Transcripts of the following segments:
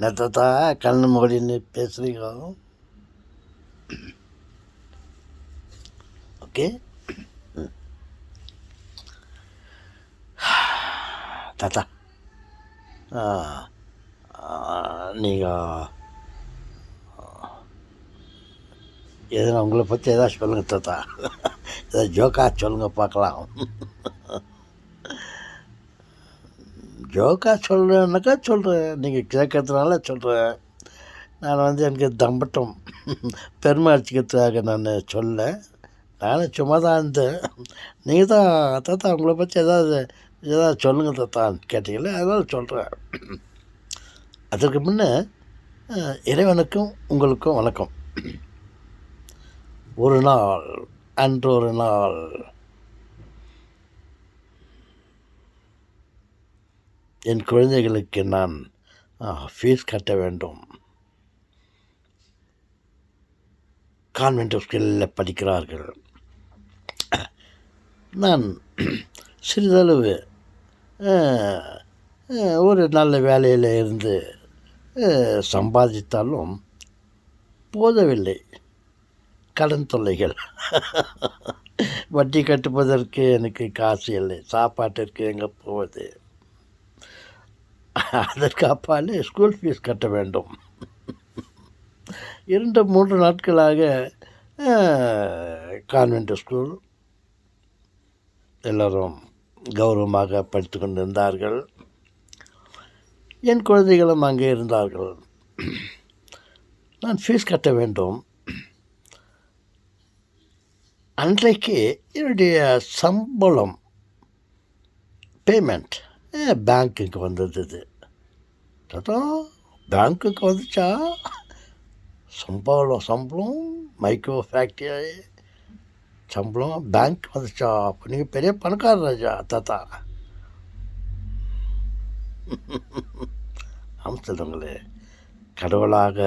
நத்தத்தா கண்ணு மூடின்னு பேசுகிறீங்க. ஓகே. தாத்தா, நீங்கள் எதுனா உங்களை பற்றி எதாவது சொல்லுங்கள் தாத்தா. ஏதாவது ஜோக்காக சொல்லுங்கள் பார்க்கலாம். ஜோக்காக சொல்கிறேன்னாக்கா சொல்கிறேன், நீங்கள் கேட்கறதுனால சொல்கிறேன். நான் எனக்கு தம்பட்டம் பெருமை அடிச்சுக்கிறதுக்காக நான் சொல்ல. நானும் சும்மா தான் இருந்தேன். நீங்கள் தான் தாத்தா உங்களை பற்றி ஏதாவது சொல்லுங்கள் தாத்தான்னு கேட்டீங்களே, அதனால் சொல்கிறேன். அதற்கு முன்னே இறைவனுக்கும் உங்களுக்கும் வணக்கம். ஒரு நாள் அன்றொரு நாள் என் குழந்தைகளுக்கு நான் ஃபீஸ் கட்ட வேண்டும். கான்வென்ட் ஸ்கூலில் படிக்கிறார்கள். நான் சிறிதளவு ஒரு நல்ல வேலையில் இருந்து சம்பாதித்தாலும் போதவில்லை. கடன் தொல்லைகள். வட்டி கட்டுவதற்கு எனக்கு காசு இல்லை. சாப்பாட்டிற்கு எங்கே போவது? அதற்கு அப்பால் ஸ்கூல் ஃபீஸ் கட்ட வேண்டும். 2-3 நாட்களாக கான்வென்ட் ஸ்கூல் எல்லோரும் கௌரவமாக படித்து கொண்டிருந்தார்கள். என் குழந்தைகளும் அங்கே இருந்தார்கள். நான் ஃபீஸ் கட்ட வேண்டும். அன்றைக்கு என்னுடைய சம்பளம் பேமெண்ட் பேங்க்குக்கு வந்தது. தாத்தா, பேங்க்குக்கு வந்துச்சா? சம்பளம் மைக்ரோ ஃபேக்டரி சம்பளம் பேங்க் வந்துச்சா? அப்போ நீங்கள் பெரிய பணக்கார ராஜா தாத்தா. நாம் சொல்லுங்களே, கடவுளாக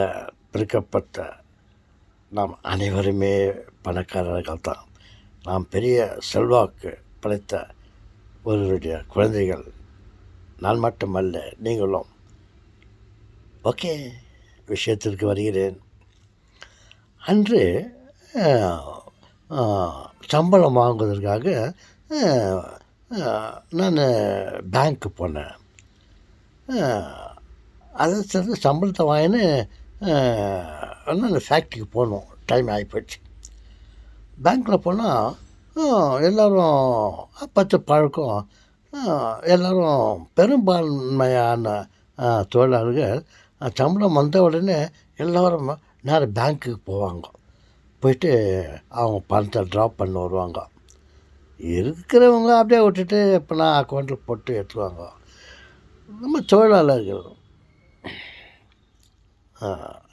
பிரிக்கப்பட்ட நாம் அனைவருமே பணக்காரர்கள் தான். நாம் பெரிய செல்வாக்கு படைத்த ஒருவருடைய குழந்தைகள். நான் மட்டுமல்ல, நீங்களும். ஓகே, விஷயத்திற்கு வருகிறேன். அன்று சம்பளம் வாங்குவதற்காக நான் பேங்க்கு போனேன். அதை சேர்ந்து சம்பளத்தை வாங்கின்னு நான் ஃபேக்ட்ரிக்கு போகணும். டைம் ஆகிப்போச்சு. பேங்க்கில் போனால் எல்லோரும் 10 பழக்கம். எல்லோரும் பெரும்பான்மையான தொழிலாளர்கள் சம்பளம் வந்த உடனே எல்லோரும் நேரம் பேங்க்குக்கு போவாங்க. போயிட்டு அவங்க பணத்தை ட்ராப் பண்ண வருவாங்க. இருக்கிறவங்க அப்படியே விட்டுட்டு எப்போனா அக்கௌண்ட்டில் போட்டு எடுத்துவாங்க. நம்ம தொழிலாளர்கள்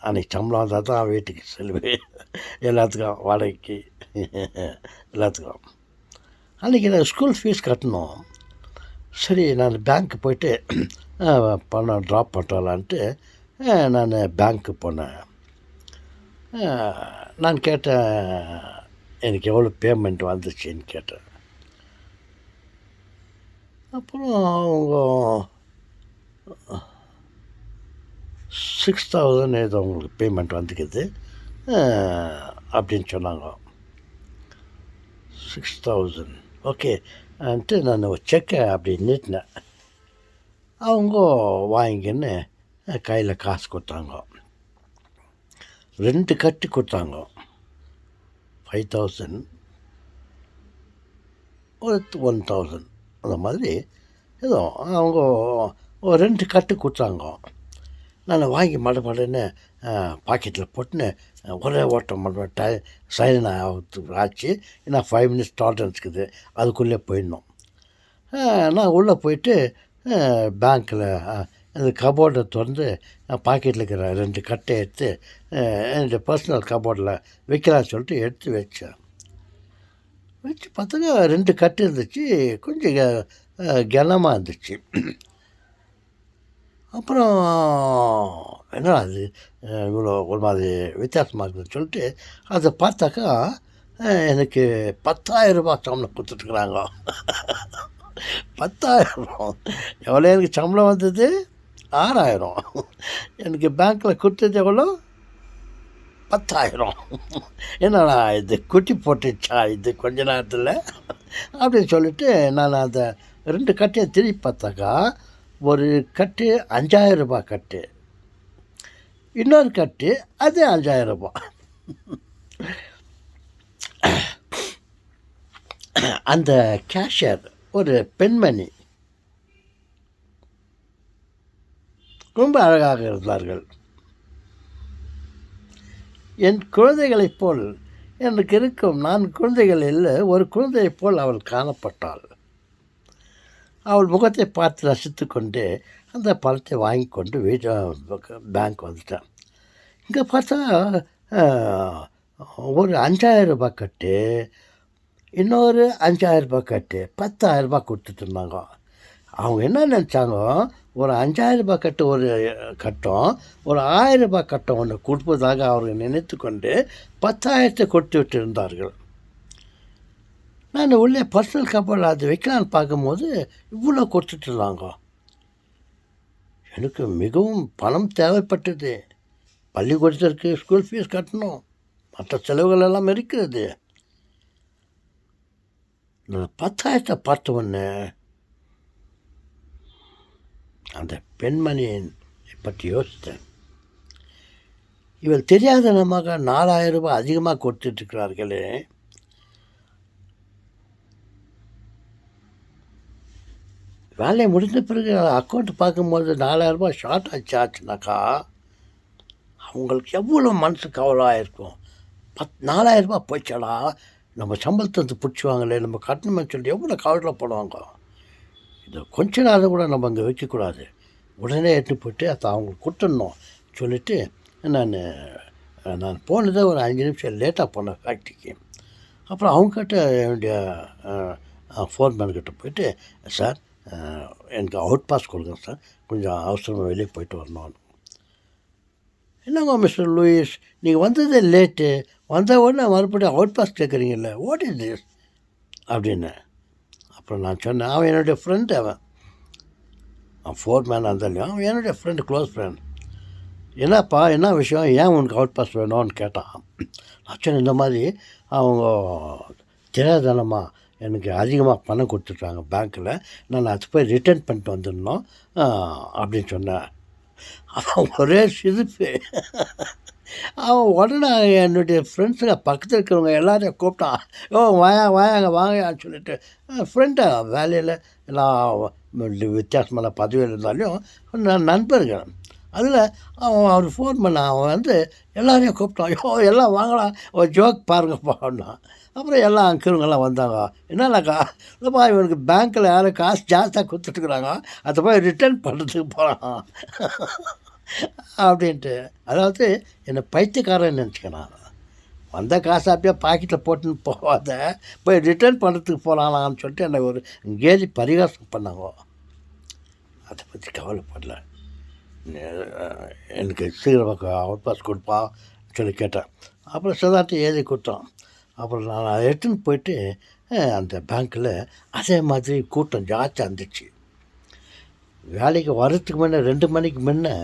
அன்றைக்கி சம்பளம் வந்தால் தான் வீட்டுக்கு செல்வேன். எல்லாத்துக்கும் வாடகைக்கு எல்லாத்துக்கும். அன்றைக்கி நான் ஸ்கூல் ஃபீஸ் கட்டணும். சரி, நான் பேங்க்கு போயிட்டு பணம் ட்ராப் பண்ணுறலான்ட்டு நான் பேங்க்கு போனேன். நான் கேட்டேன், எனக்கு எவ்வளோ பேமெண்ட் வந்துச்சுன்னு கேட்டேன். அப்புறம் அவங்க 6,000 ஏதோ உங்களுக்கு பேமெண்ட் வந்துக்குது அப்படின்னு சொன்னாங்க. 6,000 ஓகே ன்ட்டு நான் ஒரு செக்கை அப்படி நீட்டினேன். அவங்க வாங்கின்னு கையில் காசு கொடுத்தாங்க. 2 கட்டு கொடுத்தாங்க. 5,000 ஒரு 1,000 அந்த மாதிரி ஏதோ அவங்க ஒரு 2 கட்டு கொடுத்தாங்க. நான் வாங்கி மடன்னு பாக்கெட்டில் போட்டுன்னு ஒரே ஓட்டம் மட்டும் சைன் ஆச்சு. ஏன்னா 5 மினிட்ஸ் டாலரன்ஸ் இருக்குது, அதுக்குள்ளே போயிடணும். நான் உள்ளே போயிட்டு பேங்க்கில் அந்த கபோர்டை திறந்து பாக்கெட்டில் இருக்கிற 2 கட்டை எடுத்து என்னுடைய பர்சனல் கபோர்டில் வைக்கலான்னு சொல்லிட்டு எடுத்து வச்சேன். வச்சு பார்த்தாக்கா 2 கட்டு இருந்துச்சு, கொஞ்சம் கனமாக இருந்துச்சு. அப்புறம் என்ன அது இவ்வளோ ஒரு மாதிரி வித்தியாசமாக இருக்குதுன்னு சொல்லிட்டு அதை பார்த்தாக்கா எனக்கு 10,000 ரூபா சம்பளம் கொடுத்துட்ருக்குறாங்க. 10,000 எவ்வளோ எனக்கு சம்பளம் வந்தது? 6000. எனக்கு பேங்க்கில் கொடுத்தது எவ்வளோ? 10,000. என்னடா இது குட்டி போட்டுச்சா இது கொஞ்ச நேரத்தில் அப்படின்னு சொல்லிட்டு நான் அந்த 2 கட்டையை திருப்பி பார்த்தாக்கா, ஒரு கட்டு 5,000 ரூபாய் கட்டு, இன்னொரு கட்டு அது 5,000 ரூபாய். அந்த கேஷியர் ஒரு பெண்மணி, ரொம்ப அழகாக இருந்தார்கள். என் குழந்தைகளைப் போல் எனக்கு இருக்கும் 4 குழந்தைகளில் ஒரு குழந்தையைப் போல் அவள் காணப்பட்டாள். அவள் முகத்தை பார்த்து ரசித்து கொண்டு அந்த பணத்தை வாங்கி கொண்டு பேங்க் வந்துட்டேன். இங்கே பார்த்தா ஒரு 5,000 ரூபாய் கட்டு, இன்னொரு 5,000 ரூபாய் கட்டு, 10,000 ரூபாய் கொடுத்துட்டு இருந்தாங்க. அவங்க என்ன நினச்சாங்க, ஒரு 5,000 ரூபாய் கட்டு ஒரு கட்டம், ஒரு 1,000 ரூபாய் கட்டம் ஒன்று கொடுப்பதாக அவர்கள் நினைத்து கொண்டு 10,000 கொடுத்து விட்டு இருந்தார்கள். நான் உள்ளே பர்சனல் கப்பல் அது வைக்கலான்னு பார்க்கும்போது இவ்வளோ கொடுத்துட்டு இருந்தாங்க. எனக்கு மிகவும் பணம் தேவைப்பட்டது. பள்ளிக்கூடத்திற்கு ஸ்கூல் ஃபீஸ் கட்டணும், மற்ற செலவுகள் எல்லாம் இருக்கிறது. நான் 10,000 பார்த்த உடனே அந்த பெண்மணியை பற்றி யோசித்தேன். இவள் தெரியாதனமாக 4,000 ரூபாய் அதிகமாக கொடுத்துட்ருக்கிறார்களே. வேலையை முடிந்த பிறகு அக்கௌண்ட் பார்க்கும்போது 4,000 ரூபாய் ஷார்ட் ஆச்சுனாக்கா அவங்களுக்கு எவ்வளோ மனசு கவலாக இருக்கும். 4,000 ரூபாய் போய்ச்சாடா, நம்ம சம்பளத்தை வந்து பிடிச்சிவாங்களே, நம்ம கட்டணும்னு சொல்லிட்டு எவ்வளோ கவலைப்படுவாங்க. இதை கொஞ்ச நேரம் கூட நம்ம அங்கே வைக்கக்கூடாது, உடனே எடுத்து போய்ட்டு அதை அவங்களுக்கு கொடுத்துடணும் சொல்லிவிட்டு நான் போனதே ஒரு 5 நிமிஷம் லேட்டாக போனேன் ஃபேக்ட்ரிக்கு. அப்புறம் அவங்ககிட்ட என்னுடைய ஃபோர்மேன்கிட்ட போயிட்டு, சார் எனக்கு அவுட் பாஸ் கொடுங்க சார், கொஞ்சம் அவசரமாக வெளியே போயிட்டு வரணும். என்னங்க மிஸ்டர் லூயிஸ், நீங்கள் வந்ததே லேட்டு, வந்த உடனே மறுபடியும் அவுட் பாஸ் கேட்குறீங்கல்ல, வாட் இஸ் திஸ் அப்படின்னு. அப்புறம் நான் சொன்னேன், அவன் என்னுடைய ஃப்ரெண்டு, அவன் ஃபோர்மேனாக இருந்தாலையும் அவன் என்னுடைய ஃப்ரெண்டு, க்ளோஸ் ஃப்ரெண்ட். என்னப்பா என்ன விஷயம், ஏன் உனக்கு அவுட் பாஸ் வேணும்னு கேட்டான். நான் சொன்னேன், இந்த மாதிரி அவங்க தெரியாதனமாக எனக்கு அதிகமாக பணம் கொடுத்துட்டாங்க பேங்க்கில், நான் அது போய் ரிட்டர்ன் பண்ணிட்டு வந்துடணும் அப்படின்னு சொன்னேன். அவன் ஒரே சிரிப்பு. அவன் உடனே என்னுடைய ஃப்ரெண்ட்ஸுங்க பக்கத்தில் இருக்கிறவங்க எல்லாரையும் கூப்பிட்டான். வாயாங்க வாங்கன்னு சொல்லிட்டு, ஃப்ரெண்டை வேலையில் எல்லாம் வித்தியாசமான பதவியில் இருந்தாலும் நண்பர்கள். அதில் அவர் ஃபோன் பண்ண அவன் எல்லாரையும் கூப்பிட்டான். எல்லாம் வாங்கலாம், ஒரு ஜோக் பாருங்கப்பான்னா. அப்புறம் எல்லாம் அங்கிருங்கெல்லாம் வந்தாங்க. என்னன்னாக்கா, இல்லைப்பா இவனுக்கு பேங்க்கில் யாரும் காசு ஜாஸ்தியாக கொடுத்துட்டுருக்குறாங்க, அதை போய் ரிட்டர்ன் பண்ணுறதுக்கு போகிறான் அப்படின்ட்டு. அதாவது என்னை பைத்தியக்காரன்னு நினச்சிக்கிறான். வந்த காசு அப்படியே பாக்கெட்டில் போட்டுன்னு போகாத, போய் ரிட்டர்ன் பண்ணுறதுக்கு போகலான்னு சொல்லிட்டு என்னை ஒரு கேலி பரிகாசம் பண்ணாங்க. அதை பற்றி கவலைப்படல. எனக்கு சீக்கிரம் அவுட் பாஸ் கொடுப்பா சொல்லி கேட்டேன். அப்புறம் சிதார்த்தை எழுதி கொடுத்தான். அப்புறம் நான் அதை எடுத்துன்னு போயிட்டு அந்த பேங்க்கில் அதே மாதிரி கூட்டம் ஜாஸ்தியாக இருந்துச்சு. வேலைக்கு வர்றதுக்கு முன்னே 2 மணிக்கு முன்னே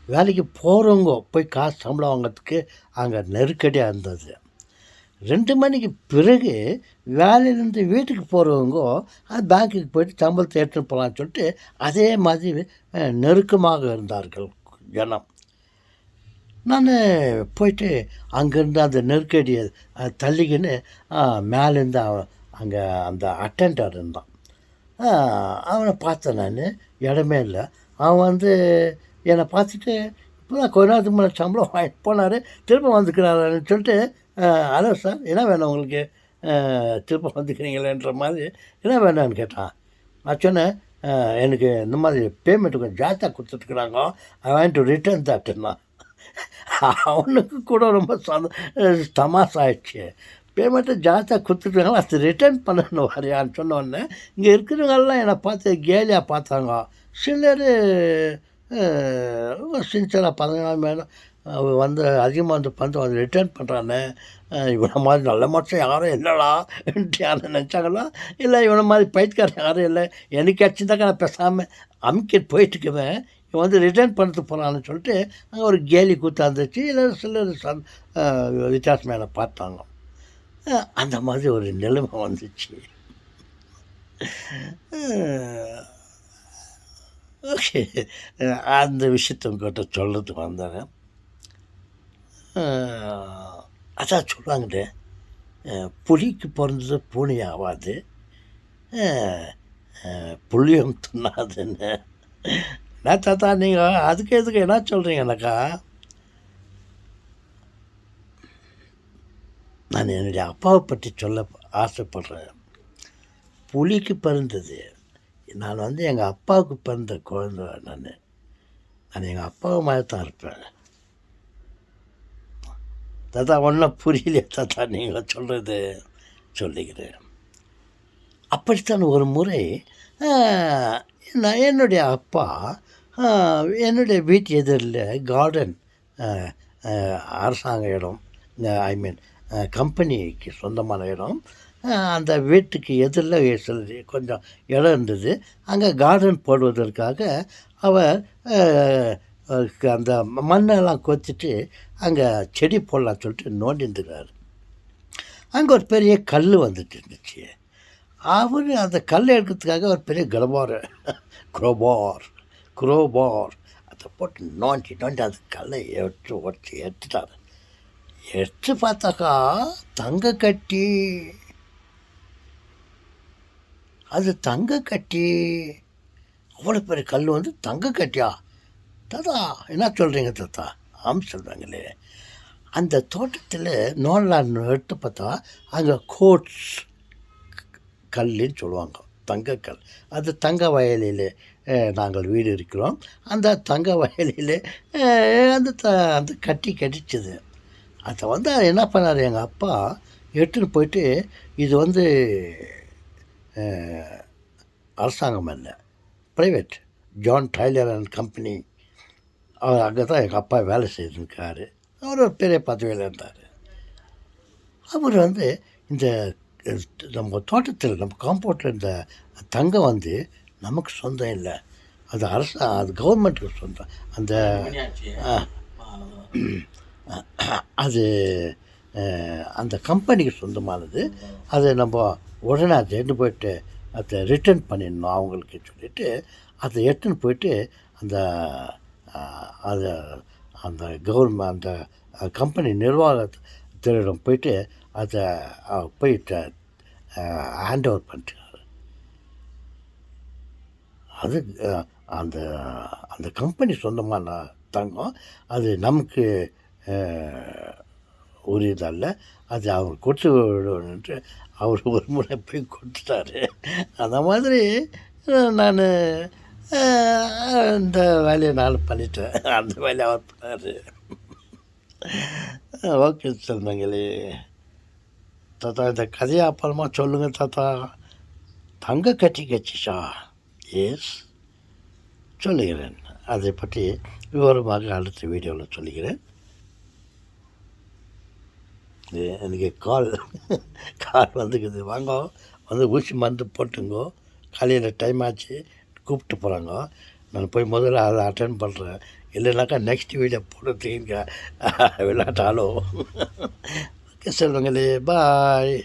வேலைக்கு போகிறவங்க போய் காசு சம்பளம் வாங்கிறதுக்கு அங்கே நெருக்கடியாக இருந்தது. 2 மணிக்கு பிறகு வேலையிலேருந்து வீட்டுக்கு போகிறவங்க அது பேங்க்குக்கு போய்ட்டு சம்பளத்தை எடுத்துன்னு போகலான்னு சொல்லிட்டு அதே மாதிரி நெருக்கமாக இருந்தார்கள் ஜனம். நான் போயிட்டு அங்கேருந்து அந்த நெருக்கடியை தள்ளிக்கின்னு மேலேருந்து அங்கே அந்த அட்டெண்டர் இருந்தான். அவனை பார்த்தேன். நான் இடமே இல்லை. அவன் என்னை பார்த்துட்டு இப்போ தான் கொஞ்ச நேரத்துக்கு முன்னாடி சம்பளம் வாங்கிட்டு போனார், திரும்ப வந்துக்கிறாருன்னு சொல்லிட்டு, ஹலோ சார் என்ன வேணும் உங்களுக்கு, திரும்ப வந்துக்கிறீங்களேன்ற மாதிரி என்ன வேணும்னு கேட்டான். நான் சொன்னேன், எனக்கு இந்த மாதிரி பேமெண்ட்டு கொஞ்சம் ஜாஸ்தியாக கொடுத்துட்டுருக்குறாங்க, ஐ வாண்ட் டு ரிட்டர்ன் தட்டுன்னா. அவனுக்கு கூட ரொம்ப தமாசாயிடுச்சு. பேமெண்ட்டை ஜாஸ்தியாக கொடுத்துருக்காங்களா, அது ரிட்டர்ன் பண்ணணும் வரையான்னு சொன்னோடனே இங்கே இருக்கிறவங்கெல்லாம் என்னை பார்த்து கேலியாக பார்த்தாங்க. சிலர் சின்சராக 14 மேலும் அதிகமாக பணத்தை ரிட்டர்ன் பண்ணுறானே, இவனை மாதிரி நல்ல மனுஷன் யாரும் இல்லைடா யாரும் நினச்சாங்களா, இல்லை இவனை மாதிரி பயிற்சிக்காரன் யாரும் இல்லை, எனக்கு அடிச்சுதாக்கா நான் பேசாமல் அமுக்கிட்டு போயிட்டுக்குவேன். இவன் வந்து ரிட்டர்ன் பண்ணிட்டு போகிறான்னு சொல்லிட்டு அங்கே ஒரு கேலி கூத்தாந்துச்சு, இல்லை சிலர் வித்தியாசமாக என்னை பார்த்தாங்க. அந்த மாதிரி ஒரு நிலைமை வந்துச்சு. ஓகே, அந்த விஷயத்த உங்கள்கிட்ட சொல்கிறதுக்கு வந்தாங்க. அதான் சொல்லுவாங்களே, புலிக்கு பிறந்தது பூனை ஆகாது, புளியும் தின்னாதுன்னு. என்ன தாத்தா நீங்கள் அதுக்கு எதுக்கு என்ன சொல்கிறீங்கனாக்கா, நான் என்னுடைய அப்பாவை பற்றி சொல்ல ஆசைப்படுறேன். புலிக்கு பிறந்தது, நான் வந்து எங்கள் அப்பாவுக்கு பிறந்த குழந்தை. நான் எங்கள் அப்பாவை மாதிரி தான் இருப்பேன். தாத்தா ஒன்றும் புரியலையே தாத்தா நீங்கள் சொல்கிறது, சொல்லிக்கிறேன். அப்படித்தான் ஒரு முறை நான் என்னுடைய அப்பா என்னுடைய வீட்டு எதிரில் கார்டன், அரசாங்க இடம், ஐ மீன் கம்பெனிக்கு சொந்தமான இடம், அந்த வீட்டுக்கு எதிரில் சொல்லி கொஞ்சம் இடம் இருந்தது. அங்கே கார்டன் போடுவதற்காக அவர் அந்த மண்ணெல்லாம் கொத்திட்டு அங்கே செடி போடலான்னு சொல்லிட்டு நோண்டிருந்துக்கிறார். அங்கே ஒரு பெரிய கல் வந்துட்டு இருந்துச்சு. அவர் அந்த கல் எடுக்கிறதுக்காக ஒரு பெரிய குரோபார் அதை போட்டு நோண்டி அந்த கல்லை எடுத்துட்டார். எடுத்து பார்த்தாக்கா தங்க கட்டி. அது தங்க கட்டி. அவ்வளோ பெரிய கல் வந்து தங்க கட்டியா? தாத்தா என்ன சொல்கிறீங்க தாத்தா? சொல்கிறாங்களே. அந்த தோட்டத்தில் நோண்டலான்னு எடுத்து பார்த்தா அங்கே கோட்ஸ் கல்லுன்னு சொல்லுவாங்க, தங்கக்கல். அது தங்க வயலில் நாங்கள் வீடு இருக்கிறோம். அந்த தங்க வயலில் அந்த கட்டி கடிச்சது. அதை வந்து என்ன பண்ணார் எங்கள் அப்பா, எடுத்துன்னு போயிட்டு, இது வந்து அரசாங்கம் இல்லை, private, John Tyler and company. அவர் அங்கே தான் எங்கள் அப்பா வேலை செய்திருக்காரு. அவர் ஒரு பெரிய பதவியில் இருந்தார். அவர் வந்து இந்த நம்ம தோட்டத்தில், நம்ம காம்பவுண்டில் இந்த தங்கம் வந்து நமக்கு சொந்தம் இல்லை, அது அது கவர்மெண்ட்டுக்கு சொந்தம். அது அந்த கம்பெனிக்கு சொந்தமானது. அதை நம்ம உடனே அதை எடுத்து போயிட்டு அதை ரிட்டர்ன் பண்ணிடணும் அவங்களுக்கு சொல்லிவிட்டு, அதை எடுத்துன்னு போயிட்டு அதை அந்த கவர்மெண்ட், அந்த கம்பெனி நிர்வாகத்திடம் போயிட்டு அதை போயிட்டு ஹேண்ட் ஓவர் பண்ணிட்டார். அது அந்த அந்த கம்பெனி சொந்தமான தங்கம், அது நமக்கு உரியதல்ல, அது அவர் கொடுத்து விடணுன்ட்டு அவர் ஒரு முறை போய் கொடுத்துட்டாரு. அந்த மாதிரி நான் இந்த வேலையை நான் பண்ணிட்டேன், அந்த வேலையை அவர் பண்ணார். ஓகே சொந்தங்களே, தாத்தா இந்த கதையை அப்புறமா சொல்லுங்கள் தாத்தா. தங்க கட்டி கட்சிச்சா? எஸ், சொல்லுகிறேன். அதை பற்றி விவரமாக அடுத்த வீடியோவில் சொல்லுகிறேன். எனக்கு கால் வந்துக்குது, வாங்க வந்து ஊசி மருந்து போட்டுங்கோ, காலையில் டைம் ஆச்சு, கூப்பிட்டு போகிறாங்க. நான் போய் முதல்ல அதை அட்டென்ட் பண்ணுறேன். இல்லைனாக்கா நெக்ஸ்ட் வீடியோ போடுறதுக்கு விளையாட்டாலோ. ஓகே சொல்லுங்களே, பாய்.